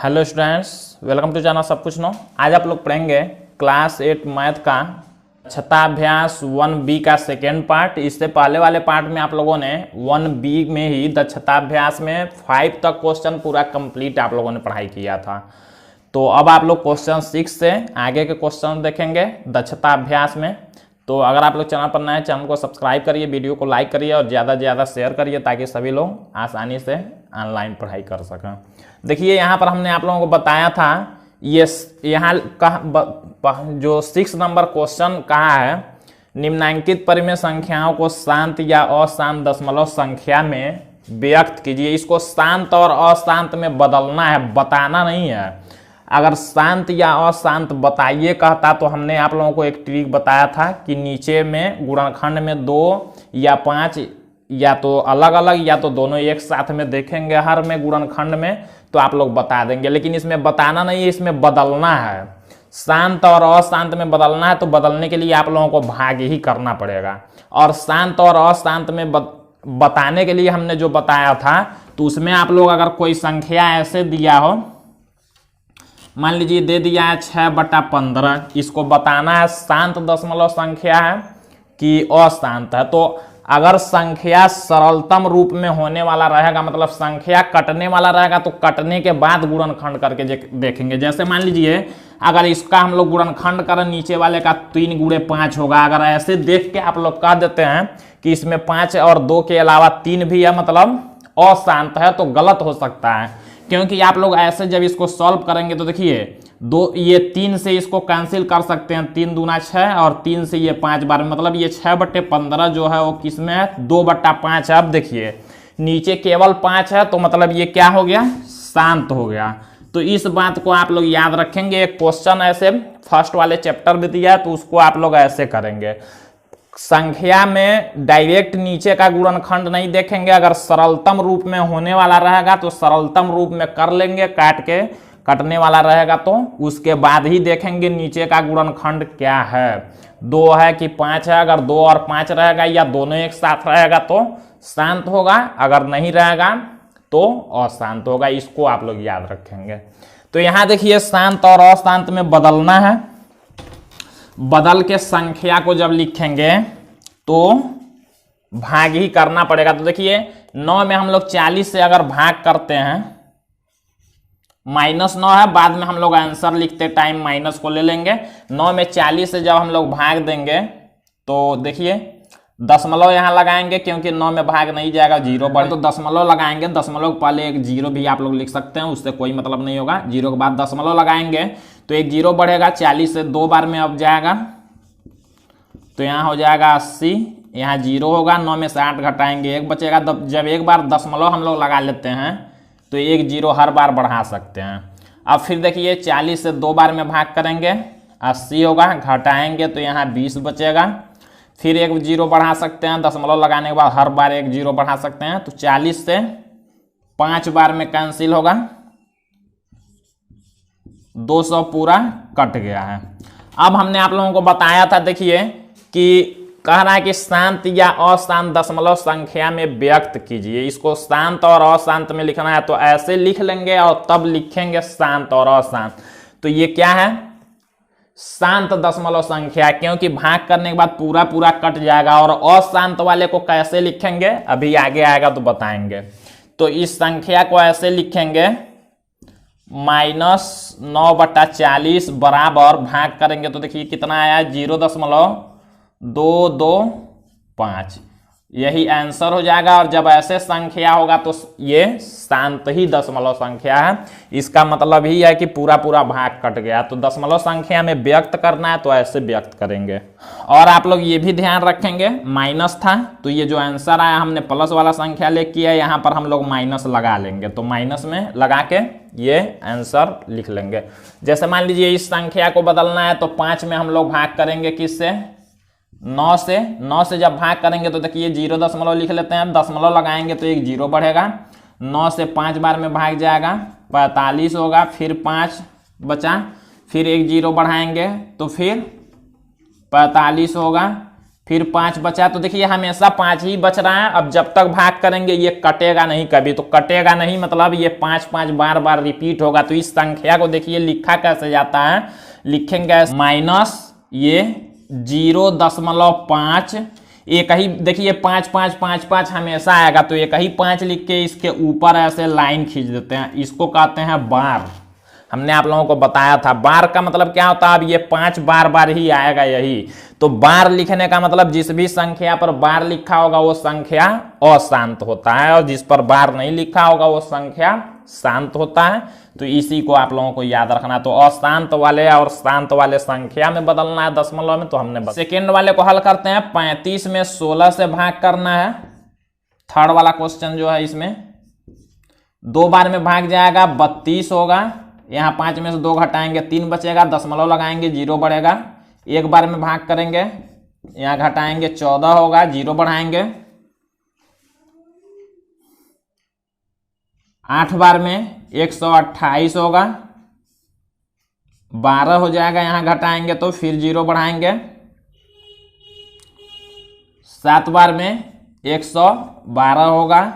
Hello students, welcome to channel सब कुछ no. आज आप लोग पढ़ेंगे क्लास 8 मैथ का दक्षताभ्यास 1B का सेकेंड पार्ट। इससे पहले वाले पार्ट में आप लोगों ने 1B में ही दक्षताभ्यास में 5 तक क्वेश्चन पूरा कंप्लीट आप लोगों ने पढ़ाई किया था। तो अब आप लोग क्वेश्चन 6 से आगे के क्वेश्चन देखेंगे दक्षताभ्यास में। तो अगर आप लोग चैनल पर नए हैं, चैनल को सब्सक्राइब करिए, वीडियो को लाइक करिए और ज़्यादा से ज़्यादा शेयर करिए ताकि सभी लोग आसानी से ऑनलाइन पढ़ाई कर सकें। देखिए यहाँ पर हमने आप लोगों को बताया था, ये यहाँ का जो 6 नंबर क्वेश्चन कहा है, निम्नलिखित परिमेय संख्याओं को शांत या अशांत दशमलव संख्या में व्यक्त कीजिए। इसको शांत और अशांत में बदलना है, बताना नहीं है। अगर शांत या अशांत बताइए कहता तो हमने आप लोगों को एक ट्रिक बताया था कि नीचे में गुणनखंड में 2 या 5 या तो अलग अलग या तो दोनों एक साथ में देखेंगे हर में गुणनखंड में, तो आप लोग बता देंगे। लेकिन इसमें बताना नहीं है, इसमें बदलना है। शांत और अशांत में बदलना है, तो बदलने के लिए आप लोगों को भाग ही करना पड़ेगा। और शांत और अशांत में बताने के लिए हमने जो बताया था, तो उसमें आप लोग अगर कोई संख्या ऐसे दिया हो, मान लीजिए दे दिया है 6/15, इसको बताना है शांत दशमलव संख्या है कि अशांत है। तो अगर संख्या सरलतम रूप में होने वाला रहेगा, मतलब संख्या कटने वाला रहेगा, तो कटने के बाद गुणनखंड करके देखेंगे। जैसे मान लीजिए अगर इसका हम लोग गुणनखंड करें, नीचे वाले का 3 × 5 होगा। अगर ऐसे देख के आप लोग कह देते हैं कि इसमें 5 और 2 के अलावा 3 भी है, मतलब अशांत है, तो गलत हो सकता है। क्योंकि आप लोग ऐसे जब इसको सॉल्व करेंगे तो देखिए ये 3 से इसको कैंसिल कर सकते हैं, 3 दूना 6 और 3 से ये 5 बार, मतलब ये 6/15 जो है वो किसमें है, 2/5 है। अब देखिए नीचे केवल 5 है, तो मतलब ये क्या हो गया, शांत हो गया। तो इस बात को आप लोग याद रखेंगे। एक क्वेश्चन ऐसे फर्स्ट वाले चैप्टर में दिया है, तो उसको आप लोग ऐसे करेंगे। संख्या में डायरेक्ट नीचे का गुणनखंड नहीं देखेंगे। अगर सरलतम रूप में होने वाला रहेगा तो सरलतम रूप में कर लेंगे, काट के कटने वाला रहेगा तो उसके बाद ही देखेंगे नीचे का गुणनखंड क्या है, 2 है कि 5 है। अगर 2 और 5 रहेगा या दोनों एक साथ रहेगा तो शांत होगा, अगर नहीं रहेगा तो अशांत होगा। इसको आप लोग याद रखेंगे। तो यहां देखिए शांत और अशांत में बदलना है। बदल के संख्या को जब लिखेंगे तो भाग ही करना पड़ेगा। तो देखिए 9 में हम लोग 40 से अगर भाग करते हैं, -9 है, बाद में हम लोग आंसर लिखते टाइम माइनस को ले लेंगे। 9 में 40 से जब हम लोग भाग देंगे तो देखिए दशमलव यहां लगाएंगे, क्योंकि 9 में भाग नहीं जाएगा, 0 बढ़े, तो दशमलव लगाएंगे। दशमलव के पहले एक 0 भी आप लोग लिख सकते हैं, उससे कोई मतलब नहीं होगा। 0 के बाद दशमलव लगाएंगे तो एक 0 बढ़ेगा, 40 से 2 बार में अब जाएगा, तो यहाँ हो जाएगा 80, यहाँ 0 होगा। 9 में से 8 घटाएंगे, 1 बचेगा। जब एक बार दशमलव हम लोग लगा लेते हैं तो एक 0 हर बार बढ़ा सकते हैं। अब फिर देखिए 40 से 2 बार में भाग करेंगे, 80 होगा, घटाएंगे तो यहाँ 20 बचेगा। फिर एक 0 बढ़ा सकते हैं, दशमलव लगाने के बाद हर बार एक 0 बढ़ा सकते हैं। तो 40 से 5 बार में कैंसिल होगा, 200 पूरा कट गया है। अब हमने आप लोगों को बताया था, देखिए कि कह रहा है कि शांत या अशांत दशमलव संख्या में व्यक्त कीजिए। इसको शांत और अशांत में लिखना है, तो ऐसे लिख लेंगे और तब लिखेंगे शांत और अशांत। तो ये क्या है, शांत दशमलव संख्या, क्योंकि भाग करने के बाद पूरा पूरा कट जाएगा। और अशांत वाले को कैसे लिखेंगे अभी आगे आएगा तो बताएंगे। तो इस संख्या को ऐसे लिखेंगे, -9/40 बराबर भाग करेंगे तो देखिए कितना आया, 0.225। यही आंसर हो जाएगा। और जब ऐसे संख्या होगा तो ये शांत ही दशमलव संख्या है। इसका मतलब ही है कि पूरा पूरा भाग कट गया। तो दशमलव संख्या में व्यक्त करना है तो ऐसे व्यक्त करेंगे। और आप लोग ये भी ध्यान रखेंगे, माइनस था तो ये जो आंसर आया हमने प्लस वाला संख्या ले किया, यहाँ पर हम लोग माइनस लगा लेंगे। तो माइनस में लगा के ये आंसर लिख लेंगे। जैसे मान लीजिए इस संख्या को बदलना है तो 5 में हम लोग भाग करेंगे, किससे, 9 से। 9 से जब भाग करेंगे तो देखिए 0 दशमलव लिख लेते हैं, दशमलव लगाएंगे तो एक 0 बढ़ेगा। 9 से 5 बार में भाग जाएगा, 45 होगा। फिर 5 बचा, फिर एक 0 बढ़ाएंगे तो फिर 45 होगा। फिर 5 बचा, तो देखिए हमेशा 5 ही बच रहा है। अब जब तक भाग करेंगे ये कटेगा नहीं कभी, तो कटेगा नहीं मतलब ये 5 5 बार बार रिपीट होगा। तो इस संख्या को देखिए लिखा कैसे जाता है, लिखेंगे माइनस ये 0.5, एक ही देखिए 5 5 5 5 हमेशा आएगा, तो एक ही 5 लिख के इसके ऊपर ऐसे लाइन खींच देते हैं, इसको कहते हैं बार। हमने आप लोगों को बताया था बार का मतलब क्या होता है, अब ये 5 बार बार ही आएगा यही। तो बार लिखने का मतलब जिस भी संख्या पर बार लिखा होगा वो संख्या अशांत होता है, और जिस पर बार नहीं लिखा होगा वो संख्या शांत होता है। तो इसी को आप लोगों को याद रखना। तो अशांत वाले और शांत वाले संख्या में बदलना है दशमलव में, तो हमने सेकेंड वाले को हल करते हैं। 35 में 16 से भाग करना है। थर्ड वाला क्वेश्चन जो है इसमें 2 बार में भाग जाएगा, 32 होगा। यहाँ 5 में से 2 घटाएंगे 3 बचेगा, दशमलव लगाएंगे 0 बढ़ेगा। 1 बार में भाग करेंगे, यहाँ घटाएंगे 14 होगा, 0 बढ़ाएंगे। 8 बार में 128 होगा, 12 हो जाएगा, यहाँ घटाएंगे तो फिर 0 बढ़ाएंगे। 7 बार में 112 होगा,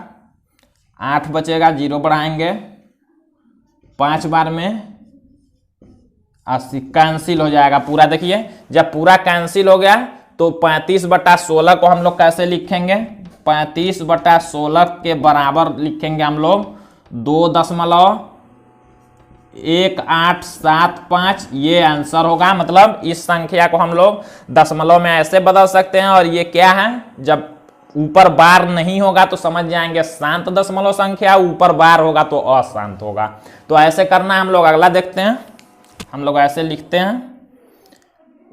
8 बचेगा, 0 बढ़ाएंगे। 5 बार में 80 कैंसिल हो जाएगा पूरा। देखिए जब पूरा कैंसिल हो गया तो 35/16 को हम लोग कैसे लिखेंगे, 35/16 के बराबर लिखेंगे हम लोग 2.1875। ये आंसर होगा। मतलब इस संख्या को हम लोग दशमलव में ऐसे बदल सकते हैं। और ये क्या है, जब ऊपर बार नहीं होगा तो समझ जाएंगे शांत दशमलव संख्या, ऊपर बार होगा तो अशांत होगा। तो ऐसे करना है हम लोग। अगला देखते हैं, हम लोग ऐसे लिखते हैं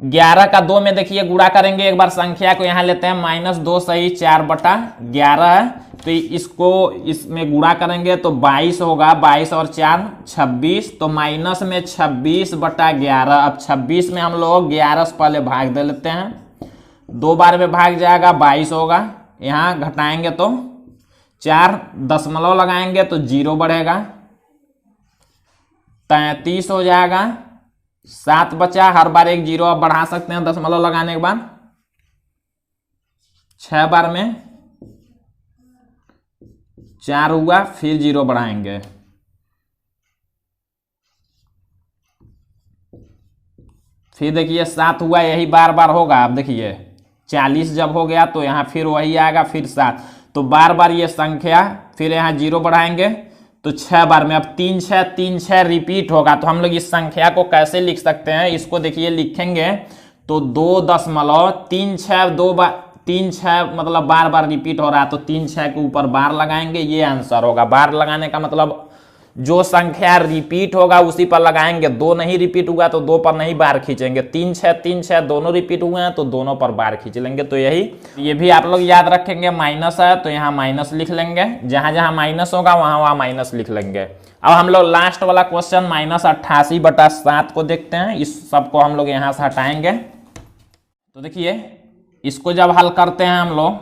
11 का 2 में देखिए गुणा करेंगे। एक बार संख्या को यहाँ लेते हैं, -2 सही 4/11 है, तो इसको इसमें गुणा करेंगे तो 22 होगा। 22 और 4 26, तो माइनस में 26/11। अब 26 में हम लोग 11 से पहले भाग दे लेते हैं, 2 बार में भाग जाएगा, 22 होगा। यहाँ घटाएंगे तो 4, दशमलव लगाएंगे तो 0 बढ़ेगा, 33 हो जाएगा। 7 बचा, हर बार एक 0 अब बढ़ा सकते हैं दशमलव लगाने के बाद। 6 बार में 4 हुआ, फिर 0 बढ़ाएंगे। फिर देखिए 7 हुआ, यही बार बार होगा। अब देखिए 40 जब हो गया तो यहाँ फिर वही आएगा, फिर 7, तो बार बार ये संख्या, फिर यहाँ 0 बढ़ाएंगे तो 6 बार में। अब 3 6 3 6 रिपीट होगा। तो हम लोग इस संख्या को कैसे लिख सकते हैं, इसको देखिए लिखेंगे तो 2.36 2 बार 3 6 मतलब बार बार रिपीट हो रहा है, तो 3 6 के ऊपर बार लगाएंगे, ये आंसर होगा। बार लगाने का मतलब जो संख्या रिपीट होगा उसी पर लगाएंगे। 2 नहीं रिपीट हुआ तो 2 पर नहीं बार खींचेंगे। 3 6 दोनों रिपीट हुए हैं तो दोनों पर बार खींच लेंगे। तो यही ये भी आप लोग याद रखेंगे। माइनस है तो यहाँ माइनस लिख लेंगे, जहां जहां माइनस होगा वहां वहां माइनस लिख लेंगे। अब हम लोग लास्ट वाला क्वेश्चन -88/7 को देखते हैं। इस सबको हम लोग यहाँ से हटाएंगे। तो देखिए इसको जब हल करते हैं हम लोग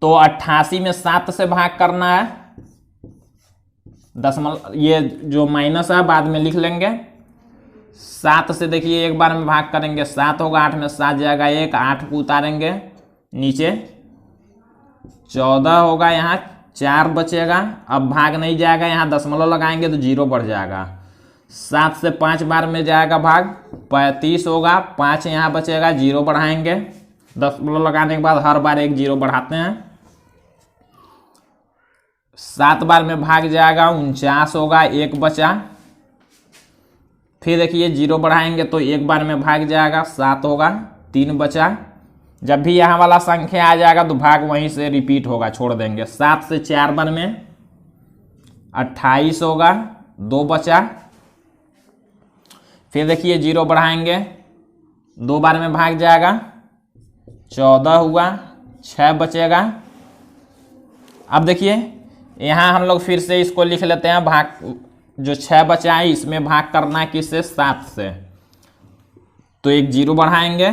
तो 88 में 7 से भाग करना है, दशमलव ये जो माइनस है बाद में लिख लेंगे। 7 से देखिए एक बार में भाग करेंगे, 7 होगा, 8 में 7 जाएगा 1, 8 को उतारेंगे नीचे, 14 होगा, यहाँ 4 बचेगा। अब भाग नहीं जाएगा, यहाँ दशमलव लगाएंगे तो 0 बढ़ जाएगा। 7 से 5 बार में जाएगा भाग, 35 होगा, 5 यहाँ बचेगा, 0 बढ़ाएंगे। दशमलव लगाने के बाद हर बार एक 0 बढ़ाते हैं। 7 बार में भाग जाएगा, 49 होगा, 1 बचा। फिर देखिए 0 बढ़ाएंगे तो 1 बार में भाग जाएगा, 7 होगा, 3 बचा। जब भी यहाँ वाला संख्या आ जाएगा तो भाग वहीं से रिपीट होगा, छोड़ देंगे। 7 से 4 बार में 28 होगा, 2 बचा। फिर देखिए 0 बढ़ाएंगे, 2 बार में भाग जाएगा, 14 हुआ, 6 बचेगा। अब देखिए यहाँ हम लोग फिर से इसको लिख लेते हैं, भाग जो 6 बचा है इसमें भाग करना है किससे, 7 से, तो एक 0 बढ़ाएंगे।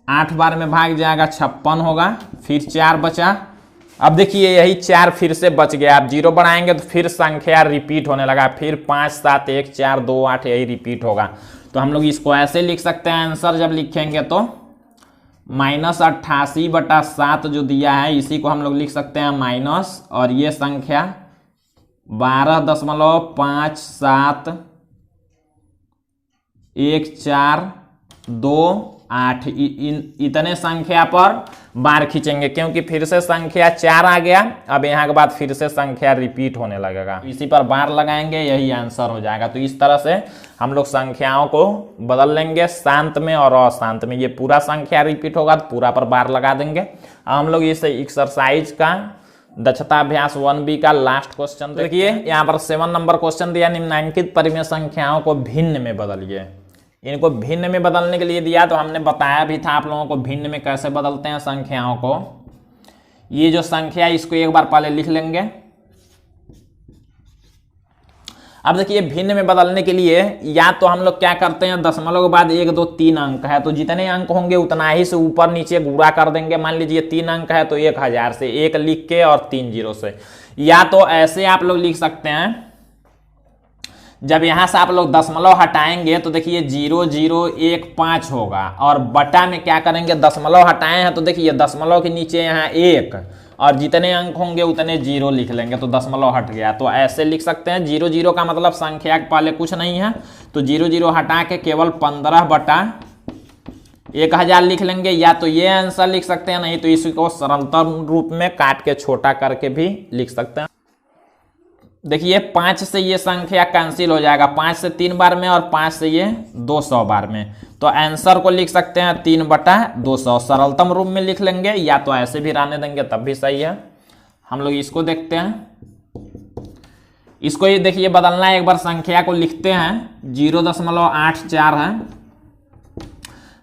8 बार में भाग जाएगा, 56 होगा, फिर 4 बचा। अब देखिए यही 4 फिर से बच गया। आप 0 बढ़ाएंगे तो फिर संख्या रिपीट होने लगा, फिर 5 7 1 4 2 8 यही रिपीट होगा। तो हम लोग इसको ऐसे लिख सकते हैं, आंसर जब लिखेंगे तो -88/7 जो दिया है इसी को हम लोग लिख सकते हैं माइनस, और ये संख्या 12.571428 इतने संख्या पर बार खींचेंगे, क्योंकि फिर से संख्या 4 आ गया। अब यहाँ के बाद फिर से संख्या रिपीट होने लगेगा, इसी पर बार लगाएंगे, यही आंसर हो जाएगा। तो इस तरह से हम लोग संख्याओं को बदल लेंगे, शांत में और अशांत में। ये पूरा संख्या रिपीट होगा तो पूरा पर बार लगा देंगे। अब हम लोग इस एक्सरसाइज का दक्षता अभ्यास 1B का लास्ट क्वेश्चन देखिए। यहाँ पर 7 नंबर क्वेश्चन दिया, निम्नलिखित परिमेय संख्याओं को भिन्न में बदलिए। इनको भिन्न में बदलने के लिए दिया, तो हमने बताया भी था आप लोगों को भिन्न में कैसे बदलते हैं संख्याओं को। ये जो संख्या है इसको एक बार पहले लिख लेंगे। अब देखिए भिन्न में बदलने के लिए या तो हम लोग क्या करते हैं, दशमलव के बाद 1 2 3 अंक है तो जितने अंक होंगे उतना ही से ऊपर नीचे गुणा कर देंगे। मान लीजिए 3 अंक है तो 1000 से 1 लिख के और 3 जीरो से। या तो ऐसे आप लोग लिख सकते हैं, जब यहां से आप लोग दशमलव हटाएंगे तो देखिए 0015 होगा, और बटा में क्या करेंगे, दशमलव हटाए हैं तो देखिए दशमलव के नीचे यहाँ 1 और जितने अंक होंगे उतने 0 लिख लेंगे तो दशमलव हट गया। तो ऐसे लिख सकते हैं 00 का मतलब संख्या के पहले कुछ नहीं है, तो 00 हटा के केवल 15/1000 लिख लेंगे। या तो ये आंसर लिख सकते हैं, नहीं तो इसको सरलतम रूप में काट के छोटा करके भी लिख सकते हैं। देखिए 5 से ये संख्या कैंसिल हो जाएगा, 5 से 3 बार में और 5 से ये 200 बार में। तो आंसर को लिख सकते हैं 3/200 सरलतम रूप में लिख लेंगे, या तो ऐसे भी रहने देंगे तब भी सही है। हम लोग इसको देखते हैं, इसको ये देखिए बदलना है। एक बार संख्या को लिखते हैं, 0.84 है,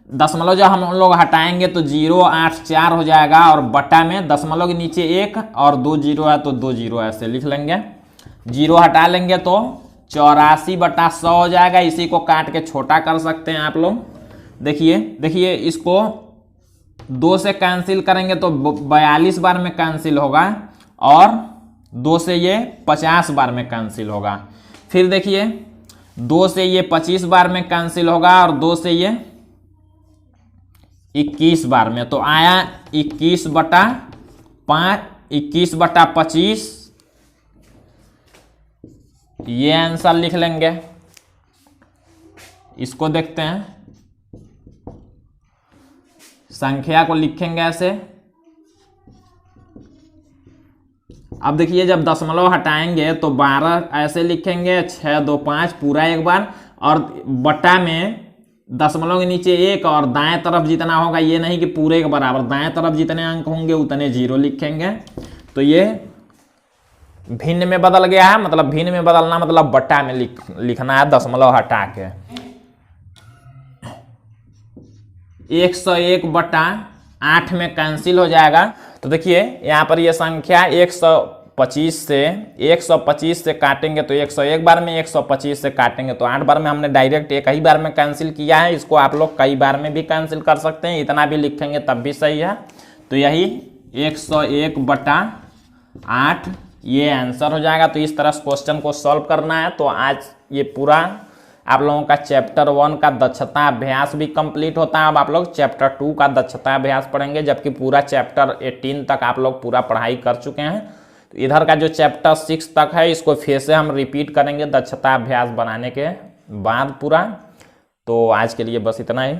दशमलव जब हम लोग हटाएंगे तो 084 हो जाएगा, और बटा में दशमलव के नीचे 1 और 2 जीरो है तो 2 जीरो ऐसे लिख लेंगे। 0 हटा लेंगे तो 84/100 हो जाएगा। इसी को काट के छोटा कर सकते हैं आप लोग। देखिए इसको 2 से कैंसिल करेंगे तो 42 बार में कैंसिल होगा, और 2 से ये 50 बार में कैंसिल होगा। फिर देखिए 2 से ये 25 बार में कैंसिल होगा, और 2 से ये 21 बार में। तो आया 21/25, ये आंसर लिख लेंगे। इसको देखते हैं, संख्या को लिखेंगे ऐसे। अब देखिए जब दशमलव हटाएंगे तो 12 ऐसे लिखेंगे, 6 2 5 पूरा एक बार, और बटा में दशमलव के नीचे 1 और दाएं तरफ जितना होगा, ये नहीं कि पूरे के बराबर, दाएं तरफ जितने अंक होंगे उतने 0 लिखेंगे। तो ये भिन्न में बदल गया है, मतलब भिन्न में बदलना मतलब बटा में लिखना है दशमलव हटा के। 101/8 में कैंसिल हो जाएगा। तो देखिए यहाँ पर ये संख्या 125 से काटेंगे तो 101 बार में, 125 से काटेंगे तो 8 बार में। हमने डायरेक्ट एक ही बार में कैंसिल किया है, इसको आप लोग कई बार में भी कैंसिल कर सकते हैं, इतना भी लिखेंगे तब भी सही है। तो यही 101/8 ये आंसर हो जाएगा। तो इस तरह से क्वेश्चन को सॉल्व करना है। तो आज ये पूरा आप लोगों का चैप्टर 1 का दक्षता अभ्यास भी कंप्लीट होता है। अब आप लोग चैप्टर 2 का दक्षता अभ्यास पढ़ेंगे, जबकि पूरा चैप्टर 18 तक आप लोग पूरा पढ़ाई कर चुके हैं। तो इधर का जो चैप्टर 6 तक है इसको फिर से हम रिपीट करेंगे दक्षता अभ्यास बनाने के बाद पूरा। तो आज के लिए बस इतना ही।